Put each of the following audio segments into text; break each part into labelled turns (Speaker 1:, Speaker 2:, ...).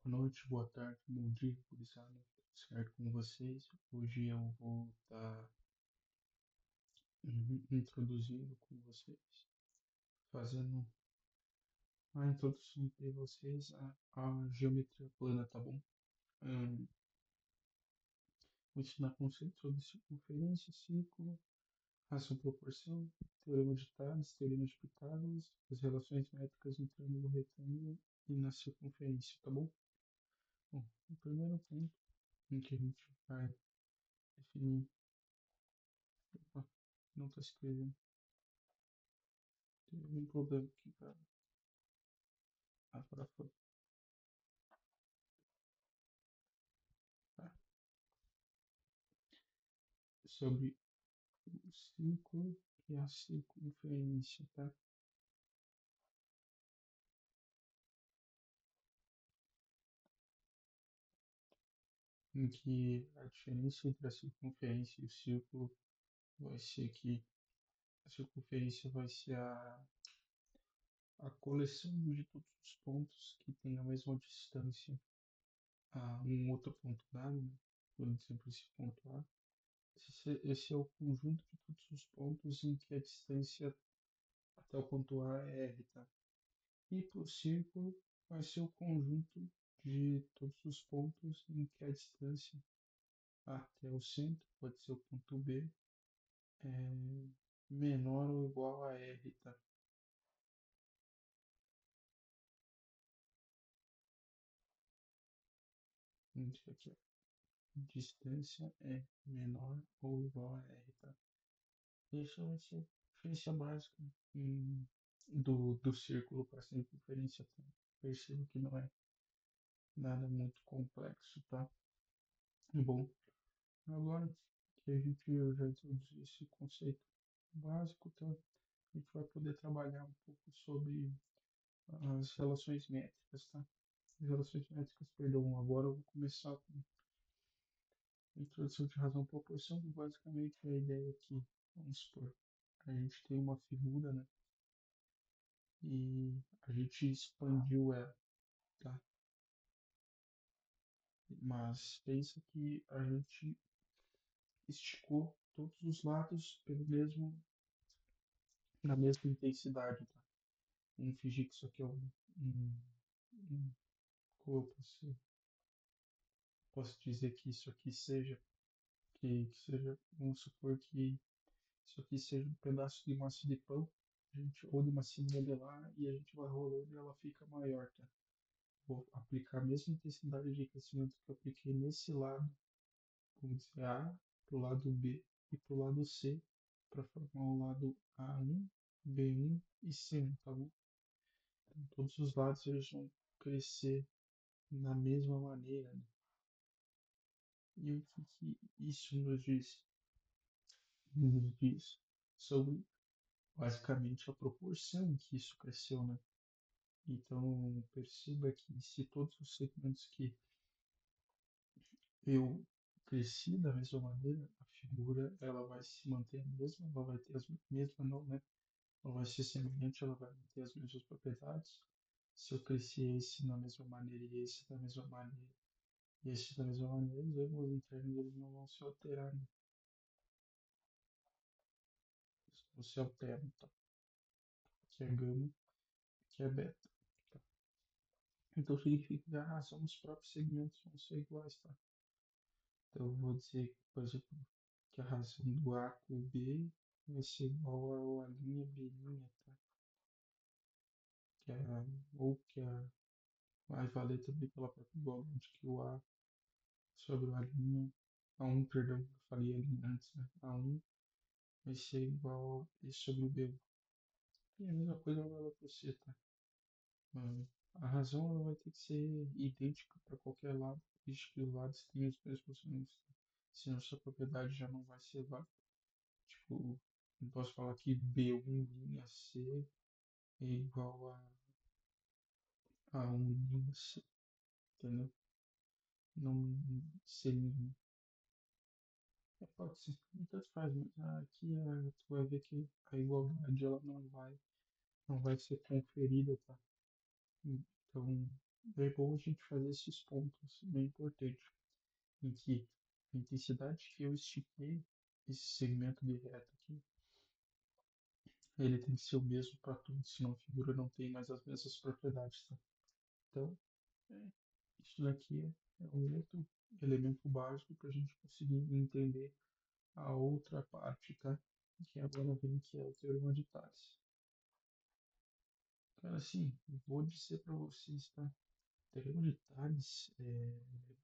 Speaker 1: Boa noite, boa tarde, bom dia, gurizada. Tudo certo com vocês? Hoje eu vou estar introduzindo com vocês, fazendo a introdução de vocês à geometria plana, tá bom? Hum, Vou ensinar conceitos sobre circunferência, círculo, ração proporção, teorema de Tales, teorema de Pitágoras, as relações métricas no triângulo retângulo e na circunferência, tá bom? Bom, o primeiro ponto em que a gente vai definir. Opa, não está escrevendo. Tem algum problema aqui para fora. Tá? Sobre o círculo e a circunferência, tá? Em que a diferença entre a circunferência e o círculo vai ser que a circunferência vai ser a coleção de todos os pontos que têm a mesma distância a um outro ponto dado, né? Por exemplo, esse ponto A. Esse é o conjunto de todos os pontos em que a distância até o ponto A é R, tá? E para o círculo vai ser o conjunto de todos os pontos em que a distância até o centro, pode ser o ponto B, é menor ou igual a R, tá? Então, aqui, ó, distância é menor ou igual a R, tá? Isso vai ser a diferença básica do círculo para a circunferência, tá? Percebo que não é nada muito complexo, tá? Bom, agora que a gente já introduziu esse conceito básico, tá? A gente vai poder trabalhar um pouco sobre as relações métricas, tá? As relações métricas, perdão, agora eu vou começar com a introdução de razão proporção, basicamente a ideia aqui, vamos supor, a gente tem uma figura, né? E a gente expandiu ela, tá? Mas pensa que a gente esticou todos os lados na mesma intensidade, tá? Vamos fingir que isso aqui é um como eu posso dizer que isso aqui seja, que seja, vamos supor que isso aqui seja um pedaço de massa de pão, ou de massinha modelar, e a gente vai rolando e ela fica maior, tá? Vou aplicar a mesma intensidade de crescimento que eu apliquei nesse lado, vamos dizer A, para o lado B e para o lado C, para formar o lado A1, B1 e C1, tá bom? Então, todos os lados eles vão crescer na mesma maneira, né? E o que isso nos diz sobre basicamente a proporção em que isso cresceu, né? Então, perceba que se todos os segmentos que eu cresci da mesma maneira, a figura ela vai se manter a mesma, ela vai ter as mesmas, não, né? Ela vai ser semelhante, ela vai ter as mesmas propriedades. Se eu cresci esse na mesma maneira e esse da mesma maneira e esse da mesma maneira, os ângulos internos eles não vão se alterar, né? Eles não se alteram, tá? Que é gama, que é beta. Tá? Então significa que a razão dos próprios segmentos vão ser iguais, tá? Então eu vou dizer, por exemplo, que a razão do A com o B vai ser igual a linha B', tá? Que é, ou que a, vai valer também pela própria igualdade que o A sobre o A1, perdão, eu falei ali antes, né? A1 vai ser igual a E sobre o B1. E a mesma coisa vai para C, tá? A razão ela vai ter que ser idêntica para qualquer lado, visto que os lados têm os mesmos números. Senão essa propriedade já não vai ser válida. Tipo, não posso falar que B1 linha C é igual a 1 linha C, entendeu? Não seria. Pode ser, tanto faz, mas aqui tu vai ver que a igualdade ela não vai ser conferida, tá? Então, é bom a gente fazer esses pontos, bem importante, em que a intensidade que eu estiquei esse segmento de reto aqui, ele tem que ser o mesmo para tudo, senão a figura não tem mais as mesmas propriedades, tá? Então, é, isso daqui é um outro elemento básico para a gente conseguir entender a outra parte, tá? Que agora vem, que é o teorema de Tales. Cara, assim, vou dizer para vocês, tá? O teorema de Tales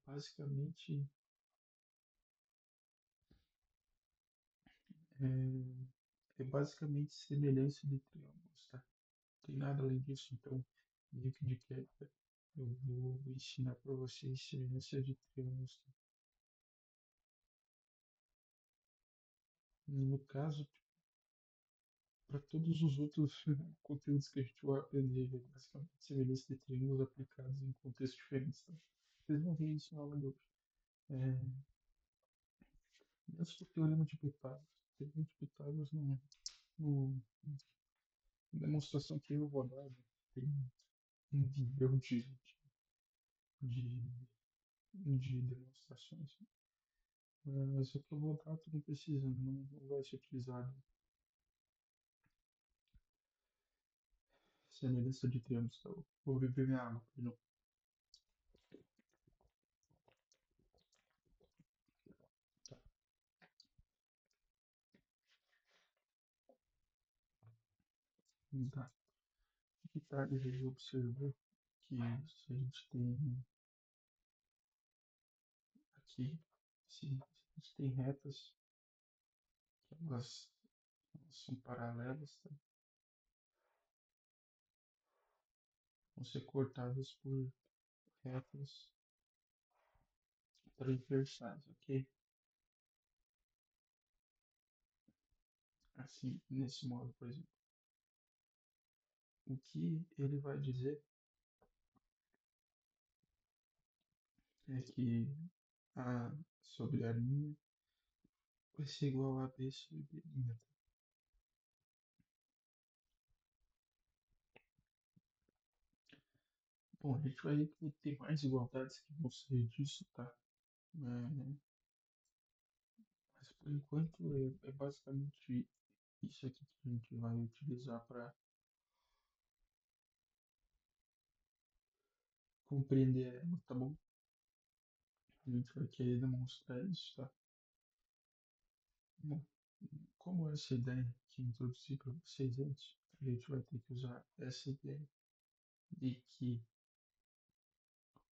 Speaker 1: basicamente é basicamente semelhança de triângulos, tá? Não tem nada além disso, então, meio que de queda, eu vou ensinar para vocês semelhança de triângulos, tá? No caso, para todos os outros conteúdos que a gente vai aprender, é basicamente semelhança de triângulos aplicados em contextos diferentes, tá? Vocês vão ver isso na aula de hoje. É, menos o teorema de Pitágoras. O teorema de Pitágoras no, na demonstração que eu vou dar, né, tem um bilhão de, de demonstrações. Mas é que eu vou dar, tu não precisa, não vai ser utilizado semelhança de triângulos. Tá? Eu vou beber minha água, perdão. Tá. Tá. Que tarde ele observou que se a gente tem aqui, se a gente tem retas, que elas são paralelas, tá? Vão ser cortadas por retas transversais, ok? Assim, nesse modo, por exemplo. O que ele vai dizer é que A sobre a linha vai ser igual a B sobre B linha. Tá? Bom, a gente vai ter mais igualdades que vão sair disso, tá? Mas por enquanto é basicamente isso aqui que a gente vai utilizar para compreender ela, tá bom? A gente vai querer demonstrar isso, tá? Bom, como essa ideia que eu introduzi para vocês antes, a gente vai ter que usar essa ideia de que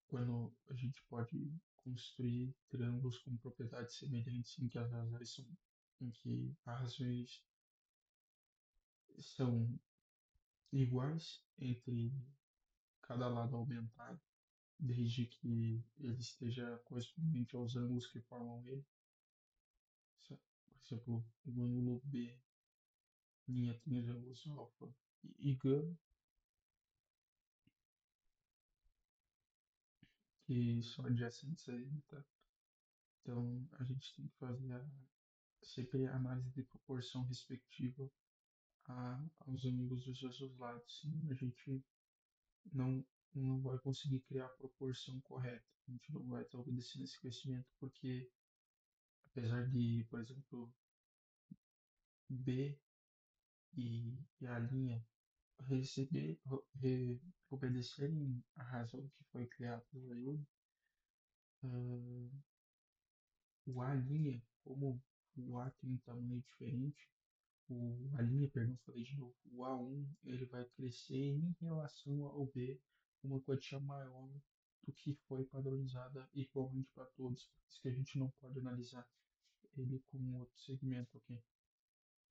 Speaker 1: quando a gente pode construir triângulos com propriedades semelhantes em que as razões são, em que as razões são iguais entre cada lado aumentado, desde que ele esteja correspondente aos ângulos que formam ele. Por exemplo, o ângulo B linha tem os ângulos alfa e gama, que são adjacentes a ele, tá? Então a gente tem que fazer sempre a análise de proporção respectiva aos ângulos dos dois lados, senão a gente não, não vai conseguir criar a proporção correta. A gente não vai estar obedecendo esse crescimento porque, apesar de, por exemplo, B e a linha receber, obedecerem a razão que foi criada por ele, ah, o A linha, como o A tem um tamanho diferente, a linha, perdão, falei de novo, o A1 ele vai crescer em relação ao B uma quantia maior do que foi padronizada igualmente para todos. Por isso que a gente não pode analisar ele como outro segmento, ok?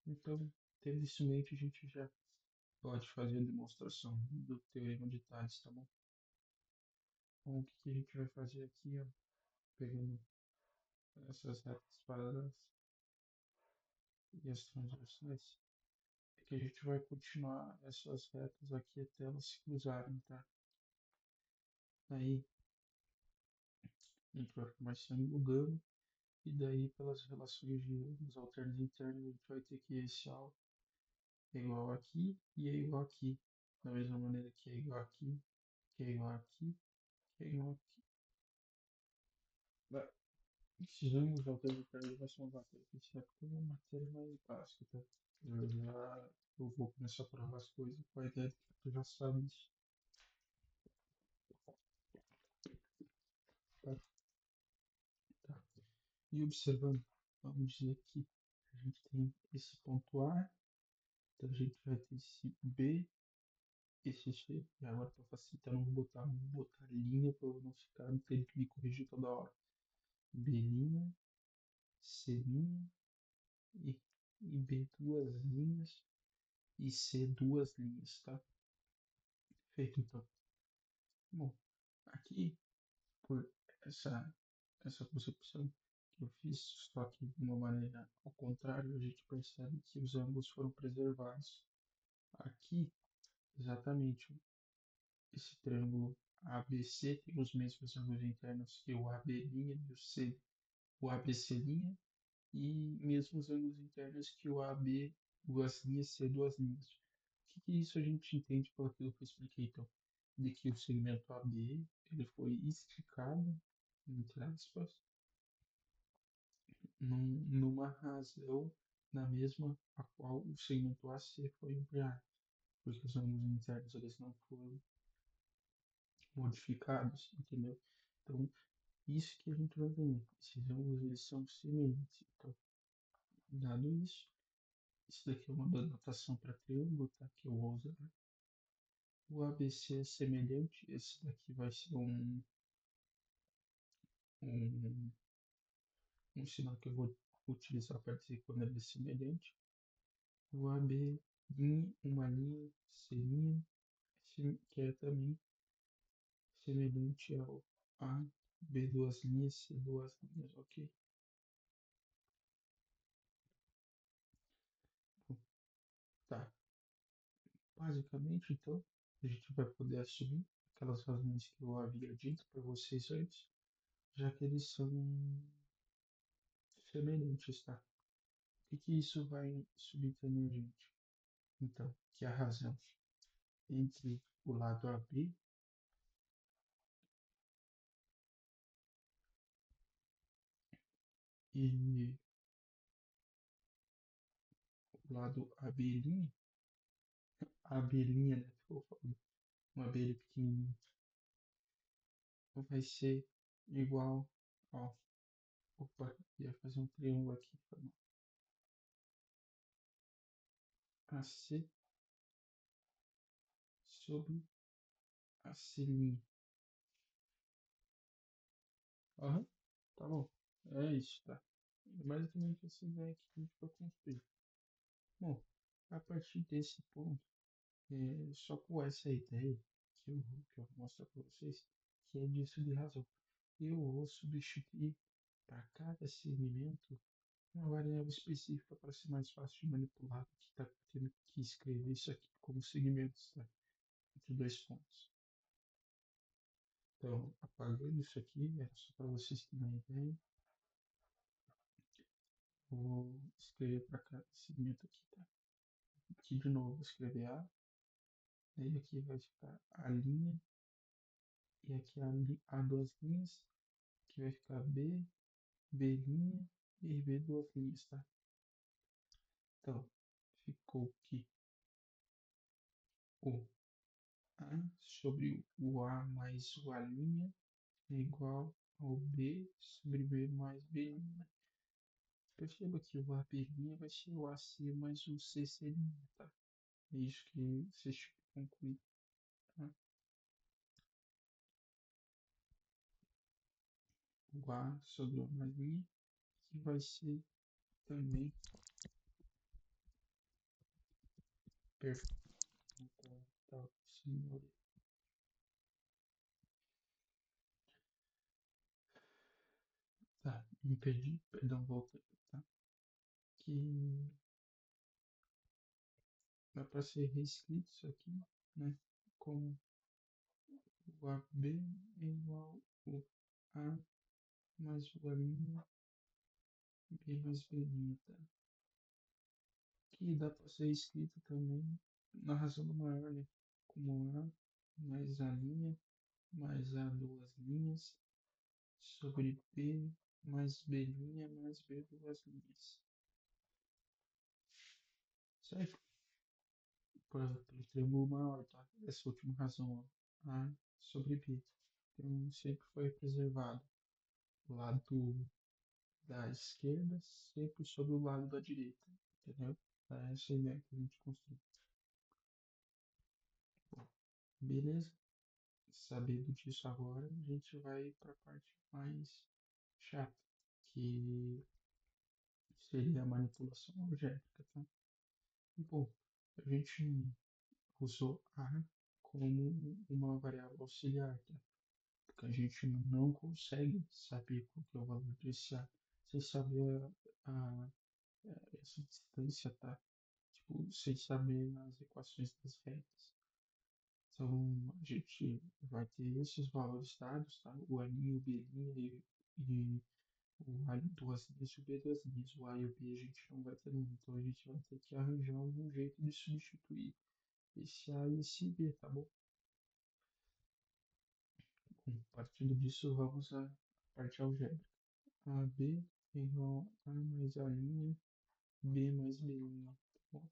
Speaker 1: Então, tendo isso em mente, a gente já pode fazer a demonstração do teorema de Tales, tá bom? Bom, o que que a gente vai fazer aqui, ó, pegando essas retas paralelas e as transversais, é que a gente vai continuar essas retas aqui até elas se cruzarem, tá? Aí a gente vai formar esse ângulo gama, e daí pelas relações de ângulos alternos e internos a gente vai ter que esse alfa é igual aqui e é igual aqui. Da mesma maneira que é igual aqui, que é igual aqui Tenho aqui. Vai. Esses ângulos de altura de carga vai ser uma matéria que isso é uma matéria mais básica, tá? Eu vou começar a provar as coisas com a ideia de que tu já sabe isso, tá? Tá. E observando, vamos dizer que a gente tem esse ponto A, então a gente vai ter esse B, esse C, e agora para facilitar, não vou botar linha para eu não ficar tendo que me corrigir toda hora. B', C' e, e B duas linhas e C duas linhas, tá? Feito então. Bom, aqui, por essa, essa concepção que eu fiz, só que de uma maneira ao contrário, a gente percebe que os ângulos foram preservados. Aqui, exatamente, esse triângulo ABC tem os mesmos ângulos internos que o AB' e o ABC', e mesmos ângulos internos que o AB duas linhas, C duas linhas. O que isso a gente entende pelo que eu expliquei, então? De que o segmento AB ele foi esticado, entre aspas, numa razão na mesma a qual o segmento AC foi ampliado, porque os ângulos internos eles não foram modificados, entendeu? Então, isso que a gente vai ver. Esses ângulos eles são semelhantes. Então, dado isso daqui é uma denotação para triângulo, tá? Que eu vou usar. O ABC é semelhante. Esse daqui vai ser um, um sinal que eu vou utilizar para dizer quando ele é semelhante. O AB, uma linha, C', que é também semelhante ao A, B duas linhas, C duas linhas, ok? Bom, tá. Basicamente, então, a gente vai poder assumir aquelas razões que eu havia dito para vocês antes, já que eles são semelhantes, tá? O que isso vai subentender, gente? Então, que a razão entre o lado AB e o lado a abelhinha, né? Ficou falando, uma abelha pequenininha, vai ser igual, ó, opa, ia fazer um triângulo aqui, foi mal. AC sobre a C'. Aham, tá bom. É isso, tá? É basicamente essa ideia que a gente vai construir. Bom, a partir desse ponto, só com essa ideia que eu vou mostrar para vocês, que é disso de razão. Eu vou substituir para cada segmento uma variável específica para ser mais fácil de manipular do que está tendo que escrever isso aqui como segmentos, tá? Entre dois pontos. Então, apagando isso aqui, era só para vocês terem uma ideia. Vou escrever para cada segmento aqui, tá? Aqui de novo, vou escrever A, aí aqui vai ficar a linha, e aqui a duas linhas, aqui vai ficar B, B' e B duas linhas, tá? Então, ficou que o A sobre o A mais o A' é igual ao B sobre B mais B'. Perceba que o AB' vai ser o AC mais o CC', tá? É isso que vocês tinham que concluir, tá? O A sobre o A mais linha, que vai ser também perfeito. Tá, senhor. Tá, me perdi, perdão, volta, tá? Que dá para ser reescrito isso aqui, né? Como o AB é igual ao A mais o A' B mais B', tá? Que dá para ser escrito também na razão do maior, né? Como A mais A' mais A duas linhas sobre B mais B' mais B duas linhas. Certo? Pelo triângulo maior, tá? Essa última razão, ó. A sobre B. Então sempre foi preservado o lado da esquerda sempre sobre o lado da direita. Entendeu? É essa a ideia que a gente construiu. Bom, beleza? Sabendo disso agora, a gente vai para a parte mais chata, que seria a manipulação algébrica, tá? E, bom, a gente usou A como uma variável auxiliar, tá? Porque a gente não consegue saber qual que é o valor desse A sem saber a, essa distância, tá? Tipo, sem saber as equações das retas. Então, a gente vai ter esses valores dados, tá? O A', o B' e o A duas linhas e o B duas linhas. O A e o B a gente não vai ter não. Então, a gente vai ter que arranjar algum jeito de substituir esse A e esse B, tá bom? Bom, partindo disso, vamos à parte algébrica. AB é igual a mais A', B mais B', tá bom?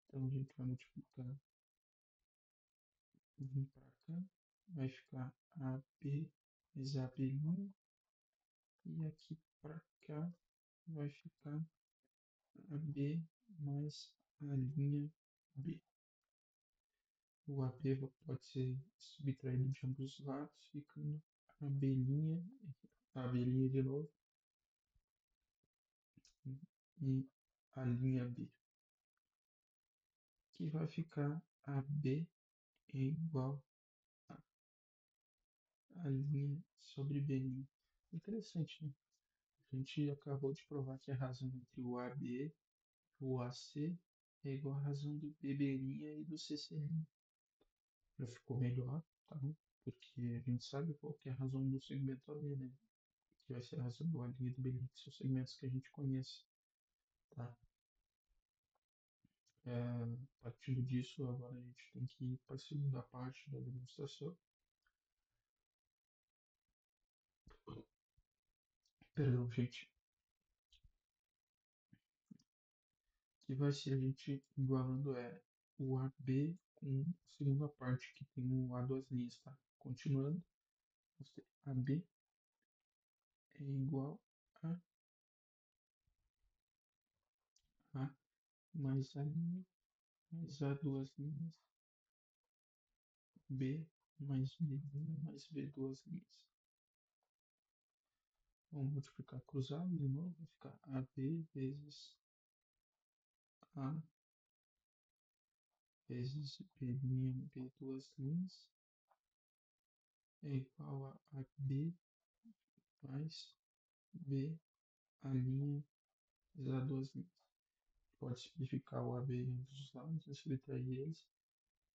Speaker 1: Então, a gente vai multiplicar vir para cá, vai ficar AB mais AB', e aqui para cá vai ficar AB mais a linha B. O AB pode ser subtraído de ambos os lados, ficando a B' de novo e a linha B, que vai ficar AB é igual a linha sobre B'. Interessante, né? A gente acabou de provar que a razão entre o AB e o AC é igual à razão do BB' e do CC'. Já ficou melhor, tá bom? Porque a gente sabe qual que é a razão do segmento AB, né? Que vai ser a razão do A' e do B', que são segmentos que a gente conhece, tá? Partindo disso, agora a gente tem que ir para a segunda parte da demonstração. Perdão, gente. Que vai ser a gente igualando o AB com a segunda parte, que tem o A duas linhas, tá? Continuando, vamos ter AB é igual a A mais A linha mais A duas linhas, B mais B mais B duas linhas. Vamos multiplicar cruzado de novo, vai ficar AB vezes A vezes B', B duas linhas, é igual a AB mais B, a linha, vezes A duas linhas. Pode simplificar o AB em ambos os lados, subtrair eles.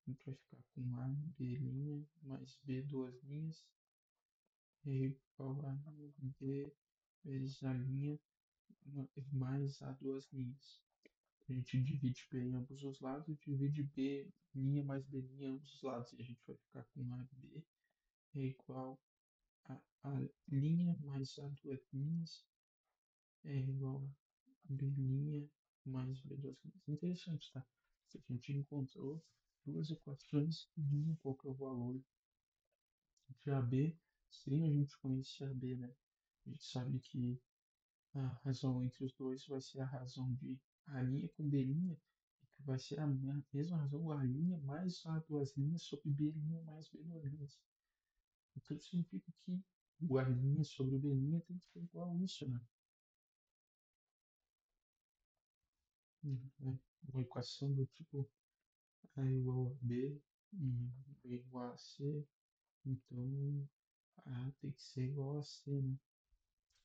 Speaker 1: A gente vai ficar com A, B' mais B duas linhas, é igual a B vezes a linha mais A duas linhas. A gente divide B em ambos os lados e divide B' mais B' em ambos os lados. E a gente vai ficar com AB é igual a linha mais A duas linhas é igual a B' mais B duas linhas. Interessante, tá? A gente encontrou duas equações que dizem qual que é o valor de AB sem a gente conhecer AB, né? A gente sabe que a razão entre os dois vai ser a razão de A' com B', e que vai ser a mesma razão A' mais A duas linhas sobre B' mais B duas linhas. Então isso significa que o A' sobre o B' tem que ser igual a isso, né? Uma equação do tipo A igual a B e B igual a C, então A tem que ser igual a C, né?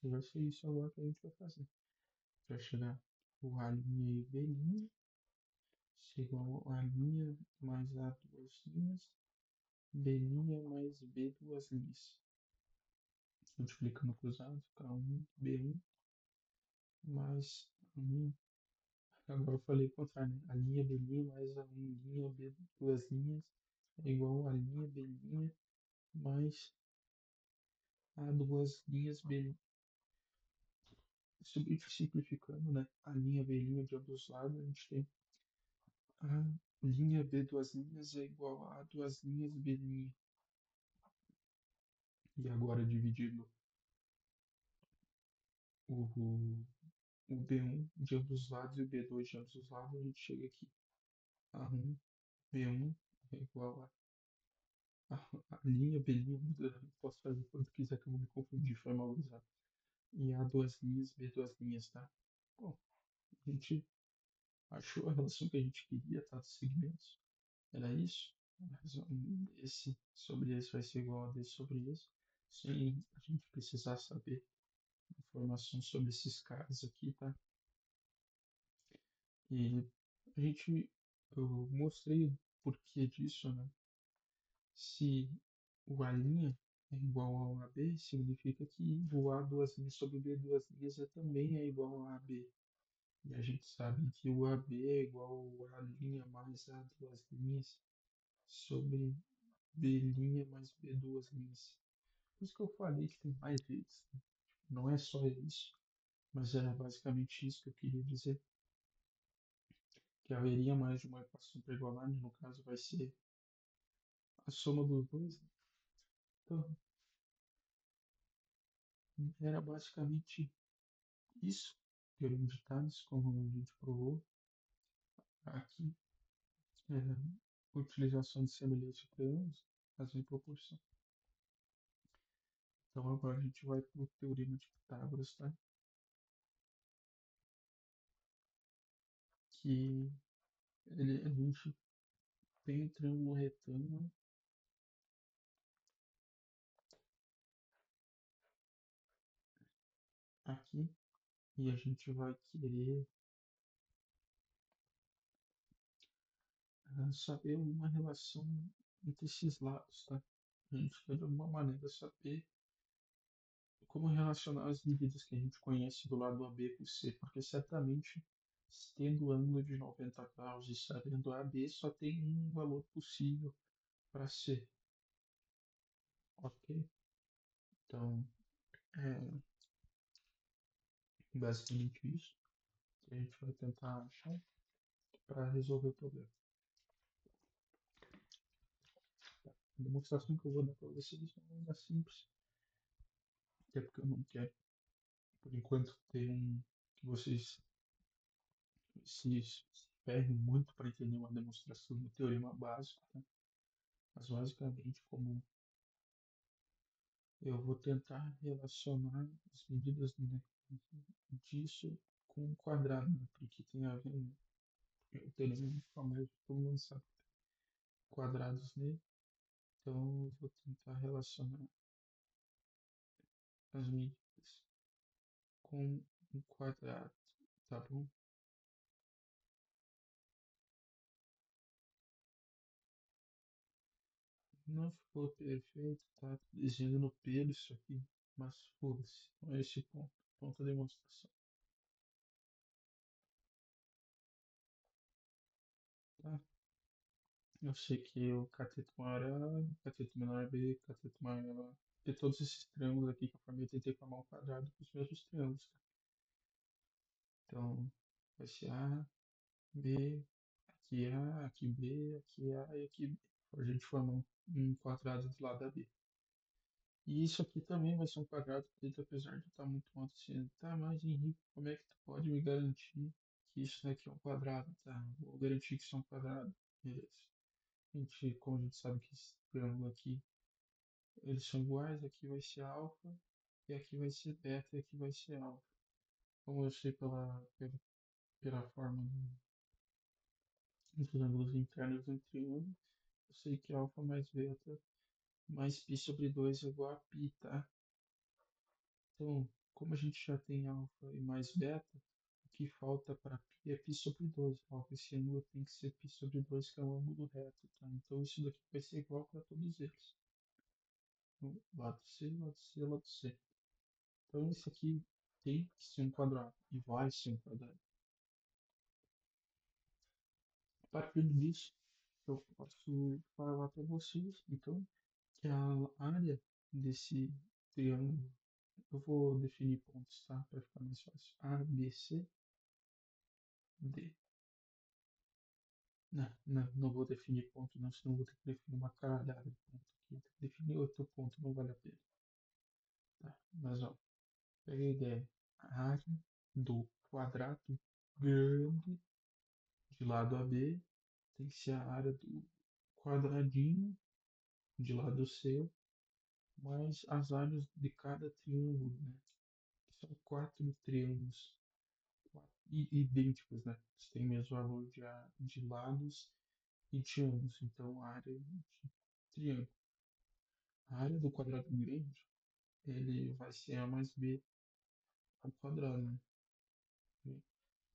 Speaker 1: E vai ser isso agora que a gente vai fazer. Vai chegar o A' e B' ser igual a linha mais A duas linhas, B' mais B duas linhas. Multiplicando cruzado, fica 1, B1 mais um. Agora eu falei o contrário, né? A linha B' mais a 1 linha B duas linhas é igual a linha B' mais a duas linhas B, simplificando, né? A linha B' de ambos os lados, a gente tem a linha B duas linhas é igual a duas linhas B'. E agora dividindo o, o B1 de ambos os lados e o B2 de ambos os lados, a gente chega aqui. A1, B1 é igual a linha B', posso fazer quanto quiser que eu vou me confundir, foi mal usado. E A duas linhas, B duas linhas, tá? Bom, a gente achou a relação que a gente queria, tá? Dos segmentos. Era isso. Esse sobre esse vai ser igual a desse sobre esse. Sem a gente precisar saber informação sobre esses caras aqui, tá? E a gente, eu mostrei o porquê disso, né? Se o A' é igual ao AB, significa que o A duas linhas sobre B duas linhas também é igual ao AB. E a gente sabe que o AB é igual ao A' mais A duas linhas sobre B' mais B duas linhas. Por isso que eu falei que tem mais vezes, né? Não é só isso, mas era basicamente isso que eu queria dizer. Que haveria mais de uma equação para igualar, né? No caso vai ser a soma dos dois. Né? Então, era basicamente isso. Teorema de Tales, como a gente provou aqui. É, utilização de semelhança de triângulos, razão e proporção. Então agora a gente vai para o Teorema de Pitágoras, tá? Que a gente tem um triângulo retângulo aqui e a gente vai querer saber uma relação entre esses lados, tá? A gente quer de alguma maneira saber como relacionar as medidas que a gente conhece do lado AB com C, porque certamente tendo o ângulo de 90 graus e sabendo AB só tem um valor possível para C, ok? Então, é basicamente isso que a gente vai tentar achar para resolver o problema. A demonstração que eu vou dar para vocês é ainda simples, até porque eu não quero, por enquanto, ter que vocês se ferrem muito para entender uma demonstração do teorema básico, tá? Mas basicamente, como eu vou tentar relacionar as medidas, né, disso com o quadrado, né, porque tem a ver, né, o teorema famoso, todo mundo sabe, quadrados nele. Então, eu vou tentar relacionar as medidas com um quadrado, tá bom? Não ficou perfeito, tá? Tô desenhando no pelo isso aqui, mas foda-se. Não é esse ponto, ponto da demonstração, tá? Eu sei que o cateto maior é A, cateto menor é B, cateto maior é A. Porque todos esses triângulos aqui que eu formei, eu tentei formar um quadrado com os mesmos triângulos, tá? Então, vai ser A, B, aqui A, aqui B, aqui A e aqui B. A gente formar um quadrado do lado da B. E isso aqui também vai ser um quadrado preto, apesar de estar muito mal desenhado. Tá, mas Henrique, como é que tu pode me garantir que isso daqui é um quadrado? Tá, vou garantir que isso é um quadrado. Beleza. Como a gente sabe que esse triângulo aqui, eles são iguais, aqui vai ser alfa, e aqui vai ser beta, e aqui vai ser alfa. Como eu sei pela forma dos ângulos internos do triângulo, eu sei que alfa mais beta mais π sobre 2 é igual a π, tá? Então, como a gente já tem alfa e mais beta, o que falta para π é π sobre 2. Alfa, esse ângulo tem que ser π sobre 2, que é o ângulo reto, tá? Então, isso daqui vai ser igual para todos eles. Então, lado C, lado C, lado C. Então, isso aqui tem que ser um quadrado e vai ser um quadrado. A partir disso, eu posso falar para vocês, então, que a área desse triângulo, eu vou definir pontos, tá? Para ficar mais fácil. A, B, C, D. Não vou definir ponto, não, senão vou ter que definir uma caralhada de ponto aqui. Definir outro ponto não vale a pena. Tá? Mas, ó, pega a ideia. A área do quadrado grande de lado AB tem que ser a área do quadradinho de lado C, mais as áreas de cada triângulo, né? São quatro triângulos idênticos, né? Eles têm o mesmo valor de lados e de ângulos. Então, a área de triângulo. A área do quadrado grande, ele vai ser A mais B ao quadrado, né?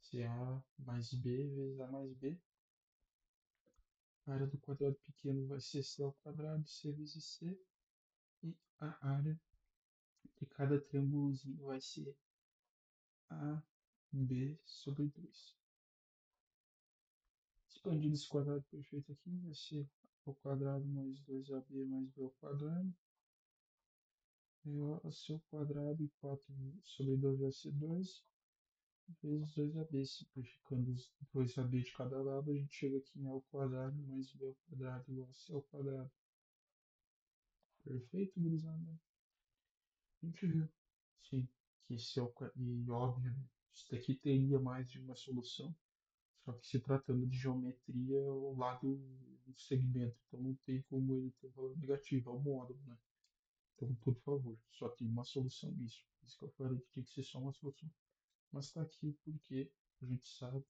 Speaker 1: Se A mais B vezes A mais B. A área do quadrado pequeno vai ser C ao quadrado, C vezes C. E a área de cada triângulozinho vai ser A, B sobre 2. Expandindo esse quadrado perfeito aqui, vai ser A ao quadrado mais 2AB mais B ao quadrado. Igual a C ao quadrado e 4 sobre 2 vai ser 2 vezes 2AB. Simplificando os 2AB de cada lado, a gente chega aqui em A ao quadrado mais B ao quadrado igual a C ao quadrado. Perfeito, gurizada? A gente viu. Sim, que esse é o, e óbvio, né? Isso daqui teria mais de uma solução. Só que se tratando de geometria, o lado é um segmento, então não tem como ele ter valor negativo, é o módulo, né? Então, por favor, só tem uma solução nisso. Por isso que eu falei que tinha que ser só uma solução. Mas está aqui porque a gente sabe,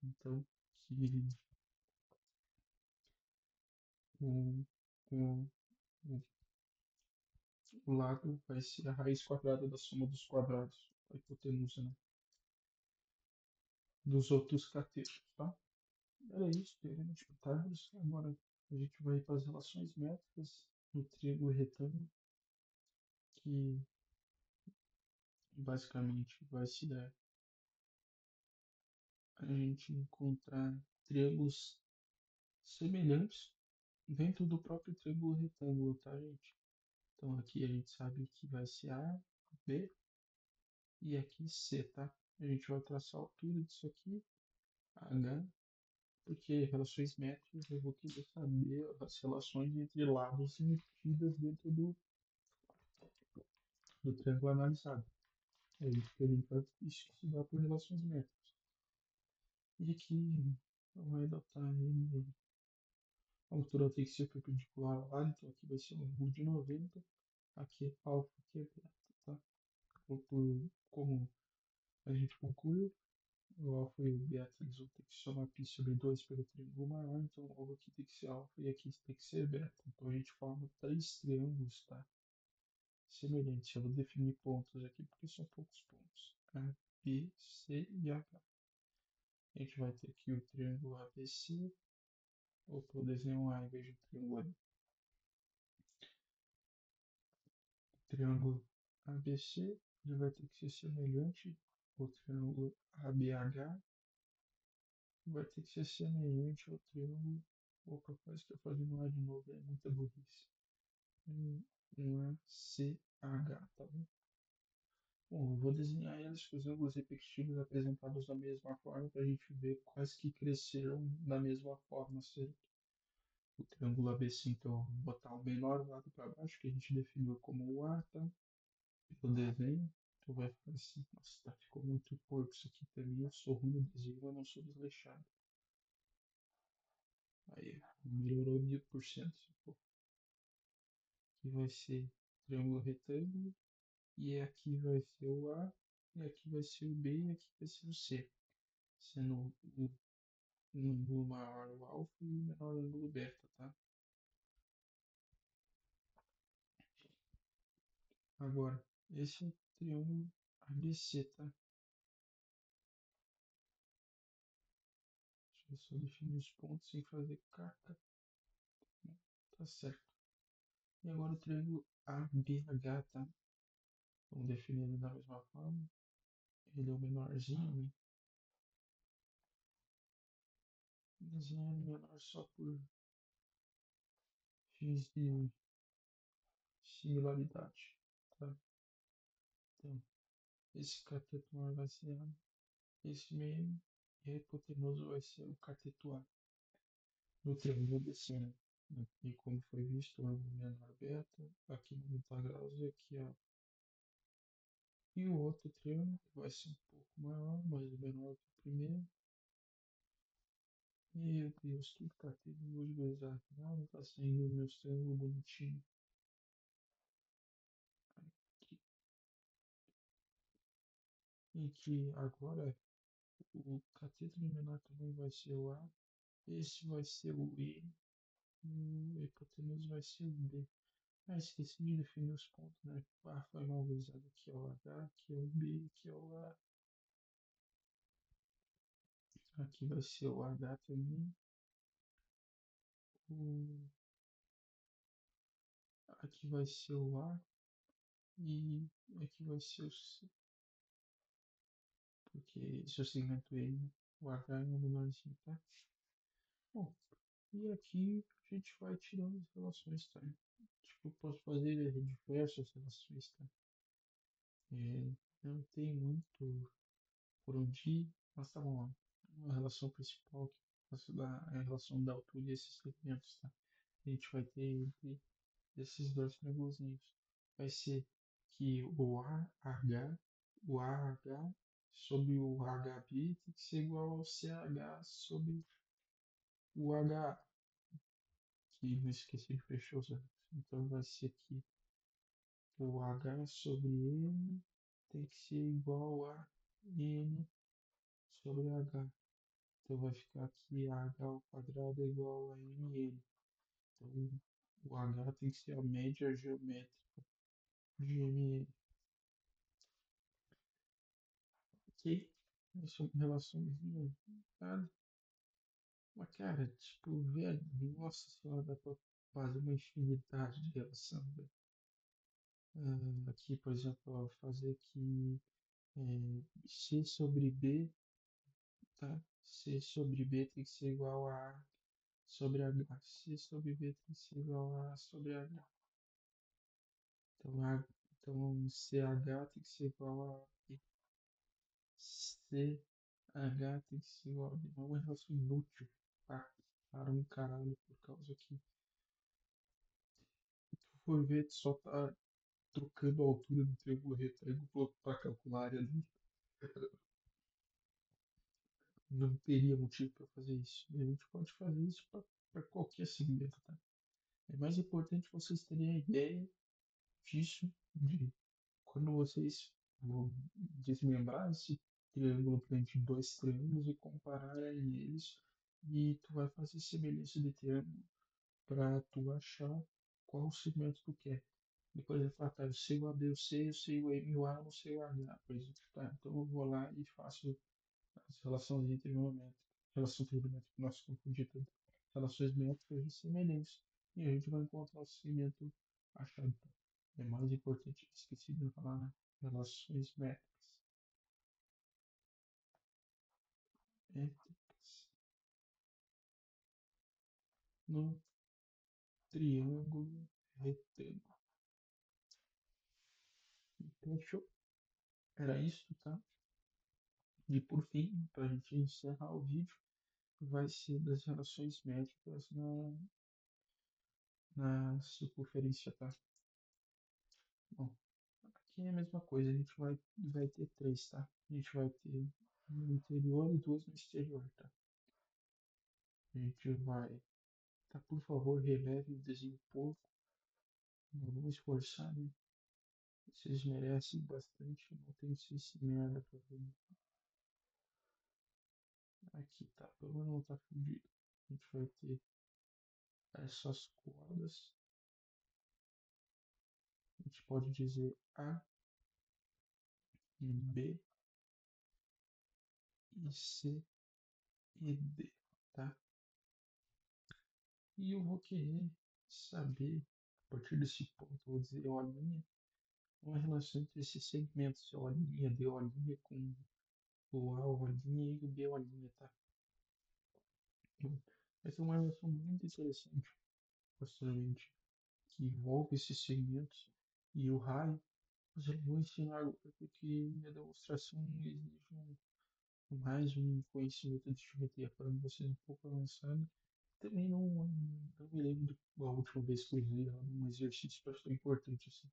Speaker 1: então, que o, o, o lado vai ser a raiz quadrada da soma dos quadrados, a hipotenusa, né? Dos outros catetos, tá? Era isso, teorema de Pitágoras. Agora a gente vai para as relações métricas no triângulo retângulo, que basicamente vai se dar a gente encontrar triângulos semelhantes dentro do próprio triângulo retângulo, tá, gente? Então aqui a gente sabe que vai ser A, B e aqui C, tá? A gente vai traçar a altura disso aqui, H, porque relações métricas eu vou querer saber as relações entre lados e medidas dentro do triângulo analisado. É isso que a gente vai estudar por relações métricas. E aqui vai adotar N, a altura tem que ser perpendicular ao lado, então aqui vai ser um ângulo de 90, aqui é alfa, aqui é beta, tá? Como a gente concluiu, o alfa e o beta eles vão ter que somar π sobre 2 pelo triângulo maior, então logo aqui tem que ser alfa e aqui tem que ser beta. Então a gente forma três triângulos, tá? Semelhantes. Eu vou definir pontos aqui porque são poucos pontos. A, B, C e H. A gente vai ter aqui o triângulo ABC. Opa, eu desenho um A em vez de triângulo A. O triângulo ABC ele vai ter que ser semelhante ao triângulo ABH. Vai ter que ser semelhante ao triângulo. Opa, quase que eu fazendo lá de novo, é muita burrice. Um ACH, tá bom? Bom, eu vou desenhar eles com os ângulos repetitivos apresentados da mesma forma para a gente ver quais que cresceram da mesma forma, certo? O triângulo ABC, então, vou botar o menor lado para baixo, que a gente definiu como o A, tá? Pelo desenho. Então vai ficar assim. Nossa, tá, ficou muito porco isso aqui também. Eu sou ruim no desenho, eu não sou desleixado. Aí, melhorou 1000%. Aqui vai ser triângulo retângulo. E aqui vai ser o A. E aqui vai ser o B. E aqui vai ser o C. Sendo o ângulo maior o alfa e o menor ângulo beta, tá? Agora, esse é o triângulo ABC, tá? Deixa eu só definir os pontos sem fazer caca. Tá certo. E agora o triângulo ABH, tá? Vamos definir ele da mesma forma. Ele é o menorzinho, né? Desenhar ele menor só por fins de similaridade, tá? Então, esse cateto maior vai ser A, esse meio, e a hipotenusa vai ser o cateto A, no triângulo ABC, né? E como foi visto, o ângulo menor beta, aqui 90 graus e aqui A. E o outro triângulo vai ser um pouco maior, mas menor que o primeiro. Meu Deus, que cateto de gozar. Não tá saindo o meu triângulo bonitinho. Aqui. E que agora o cateto de menor tamanho vai ser o A, esse vai ser o E, e a hipotenusa vai ser o B. Ah, esqueci de definir os pontos, né? Ah, foi mal gurizada. Aqui é o H, aqui é o B, aqui é o A. Aqui vai ser o H também. O... Aqui vai ser o A e aqui vai ser o C. Porque esse é o segmento E, né? O H é o menorzinho, tá? Bom, e aqui a gente vai tirando as relações, tá? Tipo, eu posso fazer diversas relações, tá? É, não tem muito por onde ir, mas tá bom. A relação principal é a relação da altura desses segmentos, tá? A gente vai ter entre esses dois triângulos vai ser que o AH sobre o HB tem que ser igual ao CH sobre o HA, que não esqueci de fechar os ângulos. Então vai ser que o H sobre N tem que ser igual a N sobre H. Então vai ficar aqui H ao quadrado é igual a MN. Então o H tem que ser a média geométrica de MN. Ok? Essa é uma relaçãozinha, nada. Mas cara, tipo, velho, nossa senhora, dá pra fazer uma infinidade de relação, velho. Aqui, por exemplo, ó, fazer aqui C sobre B, tá? C sobre B tem que ser igual a A sobre H. C sobre B tem que ser igual a A sobre H. Então, então CH tem que ser igual a B. CH tem que ser igual a B. É uma relação inútil. Tá? Para um caralho por causa que tu for ver, tu só tá trocando a altura do triângulo retângulo para calcular a área dele. Não teria motivo para fazer isso. E a gente pode fazer isso para qualquer segmento, tá? É mais importante vocês terem a ideia disso, de quando vocês vão desmembrar esse triângulo entre dois triângulos e compararem eles, e tu vai fazer semelhança de triângulo para tu achar qual segmento tu quer. Depois ele fala, tá, eu sei o AB, eu sei o M, o A, eu não sei o H, por exemplo. Tá, então eu vou lá e faço as relações trigonométricas. Relação trigonométrica, nossa, confundi tanto. Relações métricas e semelhantes. E a gente vai encontrar o segmento achado. É mais importante, esqueci de falar, né? Relações métricas. Métricas no triângulo retângulo. Então, fechou. Era isso, tá? E por fim, para a gente encerrar o vídeo, vai ser das relações métricas na circunferência, tá? Bom, aqui é a mesma coisa, a gente vai ter três, tá? A gente vai ter um no interior e duas no exterior, tá? A gente vai. Tá, por favor, releve o desenho um pouco. Não vou esforçar, né? Vocês merecem bastante, não tem esse merda pra ver. Aqui tá, pelo menos não tá fudido. A gente vai ter essas cordas. A gente pode dizer A e B e C e D, tá? E eu vou querer saber, a partir desse ponto, eu vou dizer olhinha, uma relação entre esses segmentos, olhinha, D olhinha com o A olhinha e o B olhinha, tá? Vai ser uma relação muito interessante posteriormente. que envolve esses segmentos e o raio, mas eu vou ensinar agora porque a demonstração exige mais um conhecimento de geometria para você um pouco avançado. Também não me lembro da última vez que eu usei ela num exercício bastante importante assim.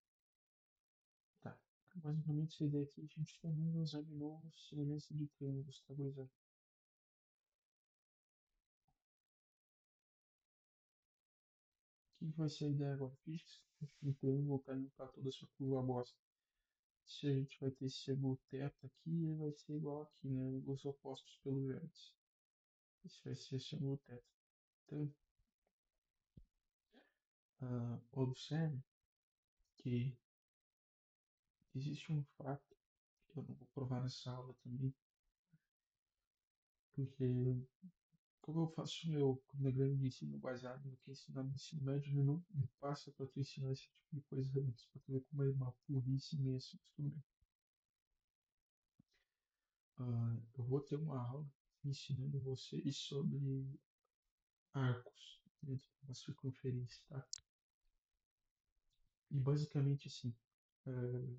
Speaker 1: Tá. Basicamente, essa ideia aqui a gente também examinou semelhança de triângulos, tá, gurizada? O que vai ser a ideia agora? Fiz um triângulo caindo para toda a sua curva bosta. Se a gente vai ter esse ângulo θ aqui, ele vai ser igual aqui, né? Os opostos pelo vértice. Esse vai ser esse ângulo θ. Então, observe que existe um fato que eu não vou provar nessa aula também, porque como eu faço meu cronograma de ensino baseado no que é ensinado no ensino médio, ele não me passa para tu ensinar esse tipo de coisa antes, para tu ver como é uma burrice imensa. Mas tudo bem. Eu vou ter uma aula ensinando vocês sobre arcos dentro de uma circunferência, tá? E basicamente assim, eh,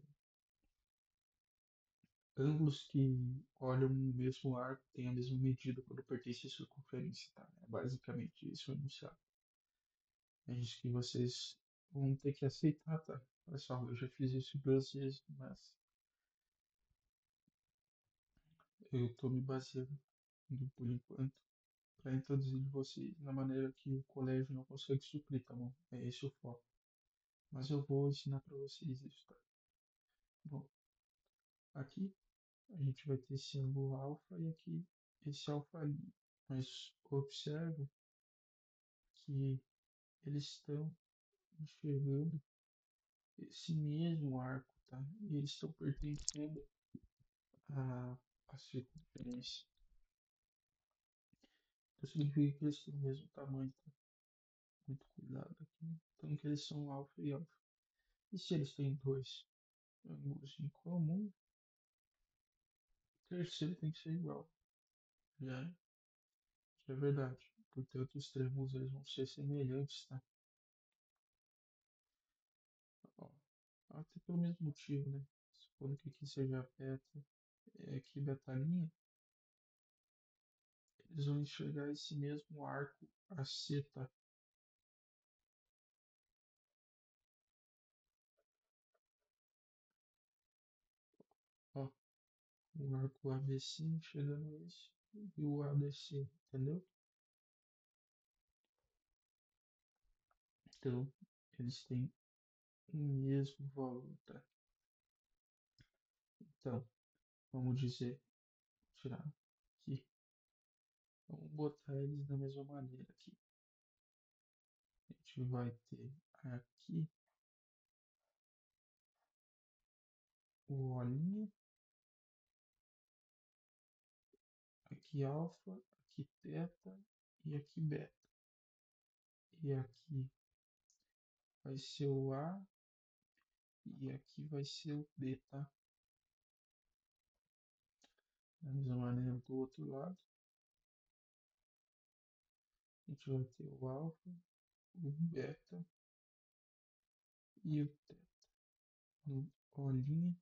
Speaker 1: ângulos que olham o mesmo arco têm a mesma medida quando pertence à circunferência, tá? É basicamente isso o enunciado. É isso que vocês vão ter que aceitar, tá? Pessoal, eu já fiz isso 2 vezes, mas eu estou me baseando por enquanto para introduzir vocês na maneira que o colégio não consegue suprir, tá bom? É esse o foco. Mas eu vou ensinar para vocês isso, tá? Bom, aqui a gente vai ter esse ângulo alfa e aqui esse alfa ali. Mas observe que eles estão enxergando esse mesmo arco, tá? E eles estão pertencendo à circunferência. Então significa que eles têm o mesmo tamanho, tá? Muito cuidado aqui. Então que eles são alfa e alfa. E se eles têm dois ângulos em comum, o terceiro tem que ser igual. Já, já é verdade. Portanto, os triângulos eles vão ser semelhantes, tá? Ó, até pelo mesmo motivo, né? Supondo que aqui seja beta, aqui betalinha, eles vão enxergar esse mesmo arco AC, tá? Ó, o arco ABC enxergando esse e o ADC, entendeu? Então, eles têm o mesmo valor, tá? Então, vamos dizer, tirar aqui. Vamos botar eles da mesma maneira aqui. A gente vai ter aqui o olhinho, aqui alfa, aqui teta e aqui beta. E aqui vai ser o A e aqui vai ser o B, tá? Da mesma maneira do outro lado, a gente vai ter o alfa, o beta e o teta no olhinho.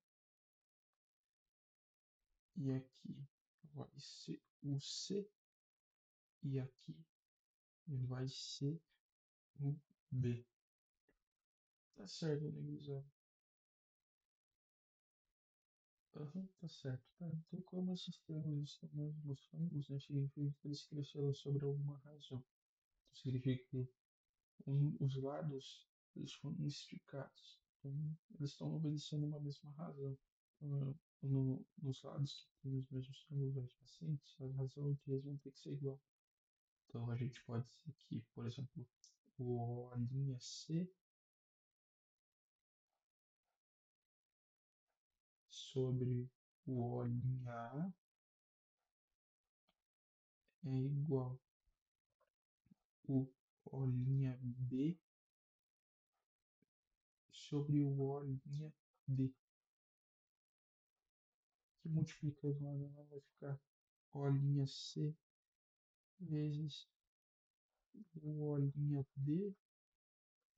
Speaker 1: E aqui vai ser o C e aqui vai ser o B. Tá certo, né, gurizada? Aham, tá certo, tá? Então, como esses termos estão nos fungos, né, significa que eles cresceram sobre alguma razão. Então, significa que os lados eles foram esticados. Então, eles estão obedecendo uma mesma razão. Então, nos lados que têm os mesmos ângulos adjacentes, a razão entre eles vão ter que ser igual. Então, a gente pode dizer que, por exemplo, a linha C sobre o O linha A é igual o O linha B sobre o O linha D, que multiplicando lá vai ficar O linha C vezes o O linha D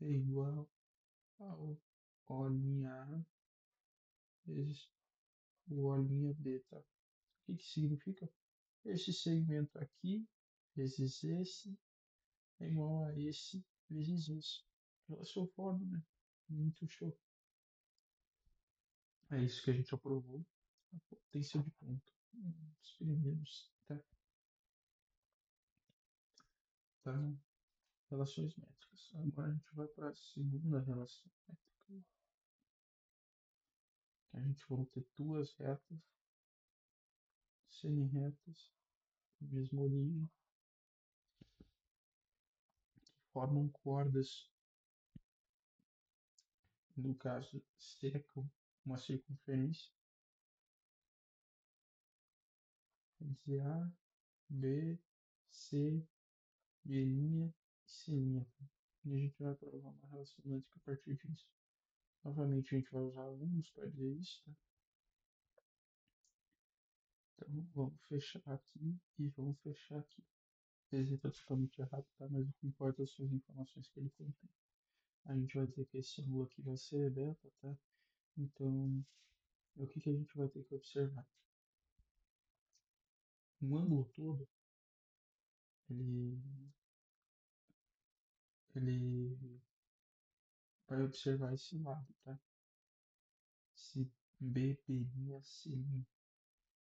Speaker 1: é igual a O' A vezes o O'B, tá? O que que significa? Esse segmento aqui vezes esse é igual a esse vezes esse. Relação foda, né? Muito show. É isso que a gente aprovou. A potência de ponto. Os primeiros, tá? Tá? Relações métricas. Agora a gente vai para a segunda relação métrica. A gente vai ter duas retas semi-retas, mesma origem, formam cordas, no caso, cercam uma circunferência, de A, B, C, B', C'. E a gente vai provar uma relação lógica a partir disso. Novamente, a gente vai usar alunos para dizer isso, tá? Então, vamos fechar aqui e vamos fechar aqui. Ele está totalmente errado, tá? Mas o que importa são as informações que ele contém. A gente vai dizer que esse ângulo aqui vai ser beta, tá? Então, o que que a gente vai ter que observar? Um ângulo todo, ele, ele vai observar esse lado, tá? Se B', C',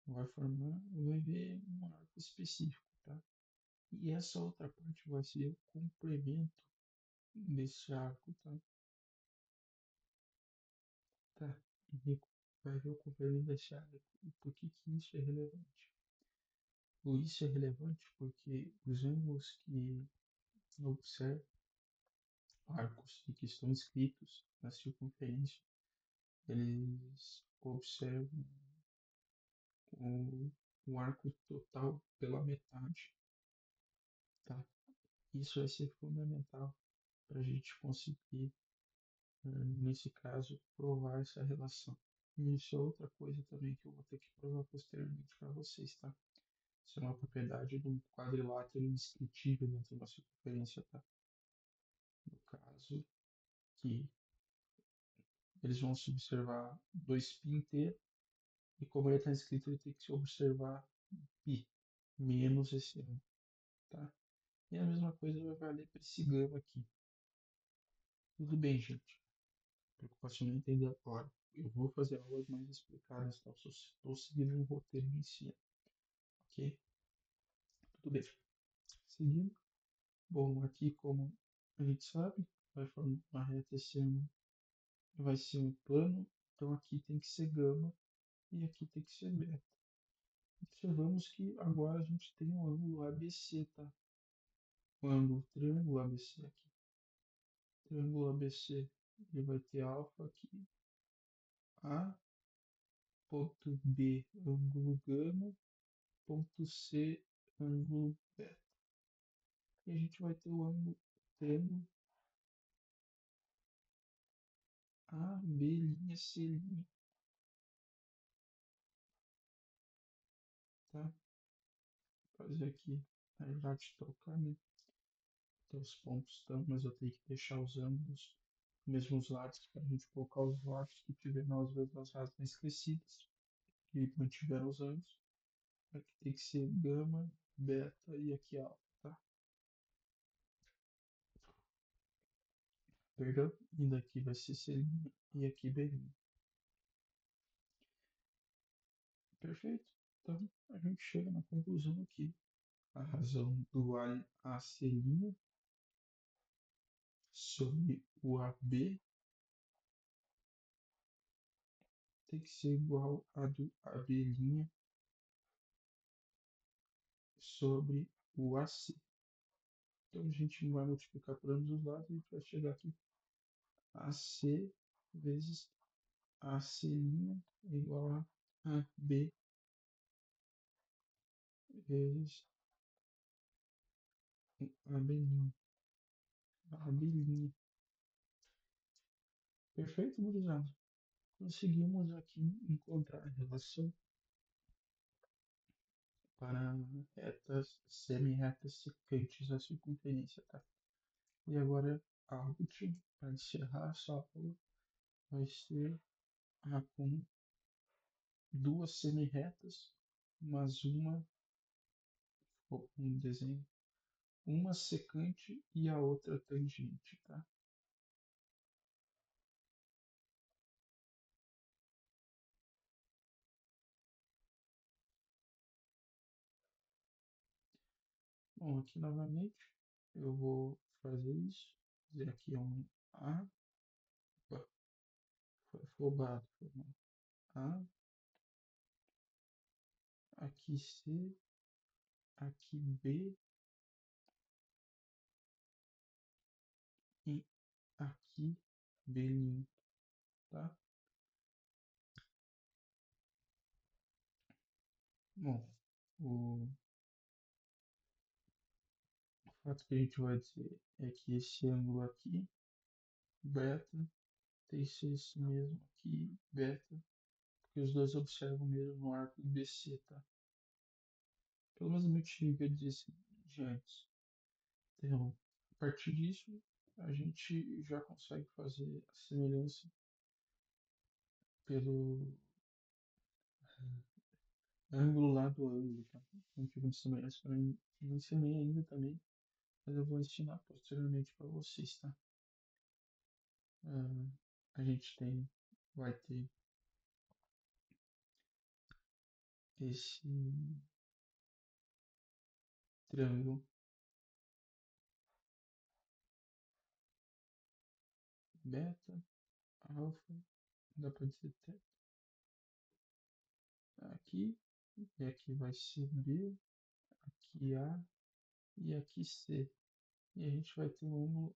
Speaker 1: vai ver um arco específico, tá? E essa outra parte vai ser o complemento desse arco, tá? Tá? E vai ver o complemento desse arco. E por que que isso é relevante? Isso é relevante porque os ângulos que observam arcos e que estão escritos na circunferência, eles observam o, o arco total pela metade, tá? Isso vai ser fundamental para a gente conseguir, nesse caso, provar essa relação. E isso é outra coisa também que eu vou ter que provar posteriormente para vocês, tá? Isso é uma propriedade de um quadrilátero indescritível dentro da circunferência, tá? No caso, que eles vão se observar 2π inteiro, e como ele está escrito, ele tem que se observar π menos esse ângulo, tá? E a mesma coisa vai valer para esse gama aqui. Tudo bem, gente. Preocupação em entender agora. Eu vou fazer aulas mais explicadas, tá? Só estou seguindo um roteiro de ensino, ok? Tudo bem. Seguindo. Bom, aqui como a gente sabe, vai formar uma reta, esse ângulo vai ser um plano, então aqui tem que ser gama e aqui tem que ser beta. Observamos que agora a gente tem um ângulo ABC, tá? O ângulo triângulo ABC aqui. Triângulo ABC, ele vai ter alfa aqui, A, ponto B, ângulo gama, ponto C, ângulo beta. E a gente vai ter o ângulo triângulo A, B', C', tá? Vou fazer aqui, na verdade, trocar, né? Então, os pontos estão, mas eu tenho que deixar os ângulos mesmos lados para a gente colocar os lados que tiveram as mesmas razões crescidas e mantiveram os ângulos. Aqui tem que ser gama, beta e aqui alfa, tá? Perdão? E daqui vai ser C' e aqui B'. Perfeito? Então, a gente chega na conclusão aqui. A razão do AC' sobre o AB tem que ser igual a do AB' sobre o AC. Então a gente vai multiplicar por ambos os lados e a gente vai chegar aqui. AC vezes AC' é igual a AB vezes AB'. AB'. Perfeito, gurizada? Conseguimos aqui encontrar a relação para retas semi-retas secantes à circunferência, tá? E agora out para encerrar essa aula vai ser com duas semi-retas, mas um desenho, uma secante e a outra tangente, tá? Bom, aqui novamente eu vou fazer isso, fazer aqui um A, opa, foi afobado, foi mal. A, aqui C, aqui B e aqui B', tá? Bom, o fato que a gente vai dizer é que esse ângulo aqui, beta, tem que ser esse mesmo aqui, beta, porque os dois observam o mesmo arco BC, tá? Pelo menos o motivo que eu disse de antes. Então, a partir disso, a gente já consegue fazer a semelhança pelo ângulo lá do ângulo, tá? Então, fica de semelhança para mim. Não ensinei ainda também, mas eu vou ensinar posteriormente para vocês, tá? Ah, a gente vai ter esse triângulo beta, alfa, dá para dizer aqui, e aqui vai ser B, aqui A e aqui C. E a gente vai ter um ângulo,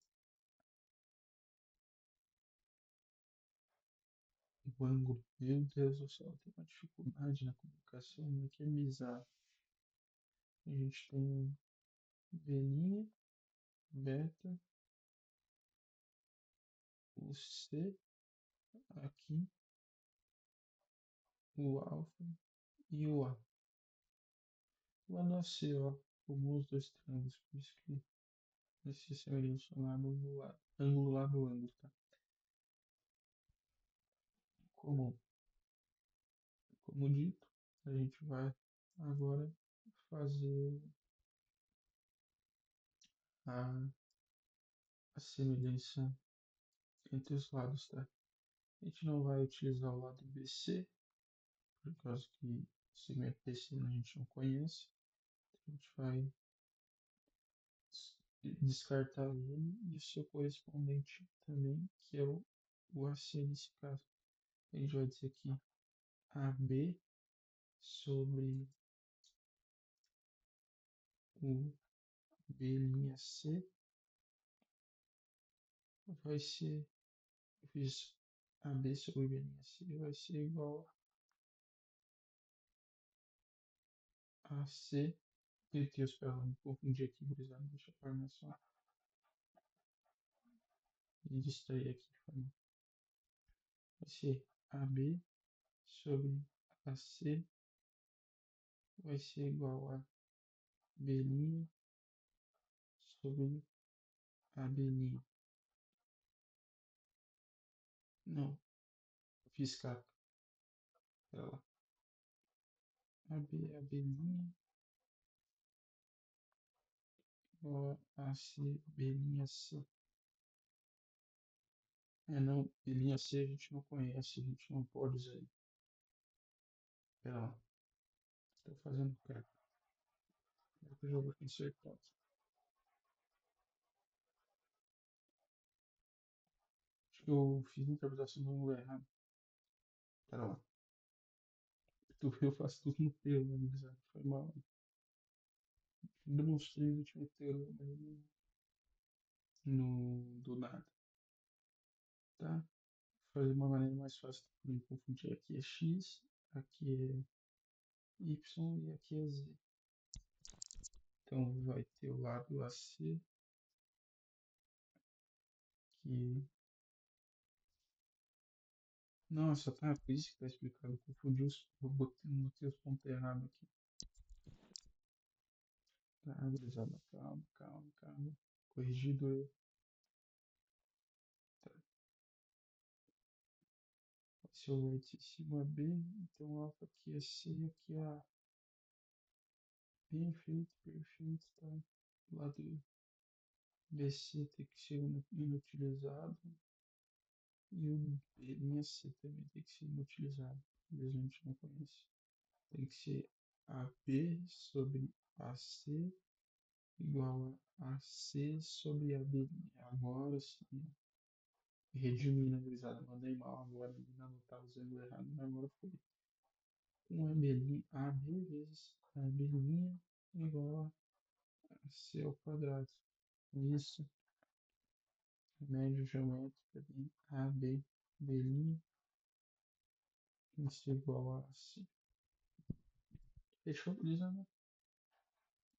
Speaker 1: meu Deus do céu, tem uma dificuldade na comunicação, né, que é bizarro. A gente tem B', beta, o C aqui, o alfa e o A. Lá no C, ó, formou os dois triângulos, por isso que esse semelhança lá no lado, ângulo lá do ângulo, tá? Como, como dito, a gente vai agora fazer a, a semelhança entre os lados, tá? A gente não vai utilizar o lado BC, por causa que o segmento BC a gente não conhece. A gente vai descartar ele e o seu correspondente também, que é o AC nesse caso. A gente vai dizer aqui AB sobre o B'C vai ser, eu fiz AB sobre B'C vai ser igual a C. Meu Deus, pera, me confundi aqui, gurizada. Deixa eu parar só e distrair aqui. Vai ser AB sobre AC vai ser igual a B' sobre AB'. Não, fiz capa. Pera lá. AB', igual a AC, B'C. É, não, B'C a gente não conhece, a gente não pode usar aí. Pera lá. Estou fazendo capa. Eu já vou consertar aqui. Acho que eu fiz a interpretação do ângulo errado. Pera lá. Eu faço tudo no teu, né, Guilherme? Foi mal. Demonstrei o último teorema do nada. Tá? Vou fazer de uma maneira mais fácil para não confundir. Aqui é x, aqui é y e aqui é z. Então vai ter o lado AC que. Nossa, tá, por isso que tá explicado. Eu confundi botei os pontos errados aqui. Tá, gurizada, calma. Corrigido eu. Se o vértice em cima é B, então alfa aqui é C e aqui é A. Perfeito, perfeito, tá? O lado BC tem que ser inutilizado e o BC também tem que ser inutilizado. Mesmo a gente não conhece. Tem que ser AB sobre AC igual a AC sobre AB. Agora sim, redimi, né, gurizada? Mandei mal agora, ainda não estava usando errado, mas agora foi. Um AB vezes AB' igual a C ao quadrado. Isso, médio geométrica de AB, B' isso igual a C. Fechou, gurizada?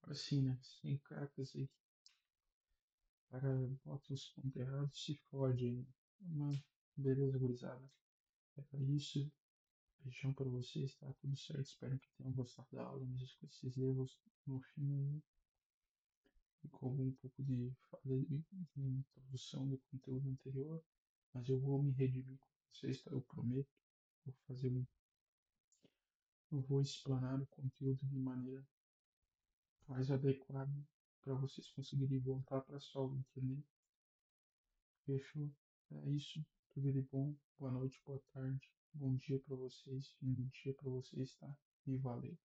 Speaker 1: Assim, né? Sem cartas aí. O cara bota os pontos errados e se fode aí. Mas, beleza, gurizada. É isso. Beijão pra vocês, tá tudo certo. Espero que tenham gostado da aula, mesmo com esses erros no fim aí. E com um pouco de falha de introdução do conteúdo anterior. Mas eu vou me redimir com vocês, tá? Eu prometo. Vou fazer um. Eu vou explanar o conteúdo de maneira mais adequada para vocês conseguirem voltar para a aula, entendeu? Fechou? É isso. Tudo de bom. Boa noite, boa tarde. Bom dia para vocês. Fim do dia para vocês, tá? E valeu.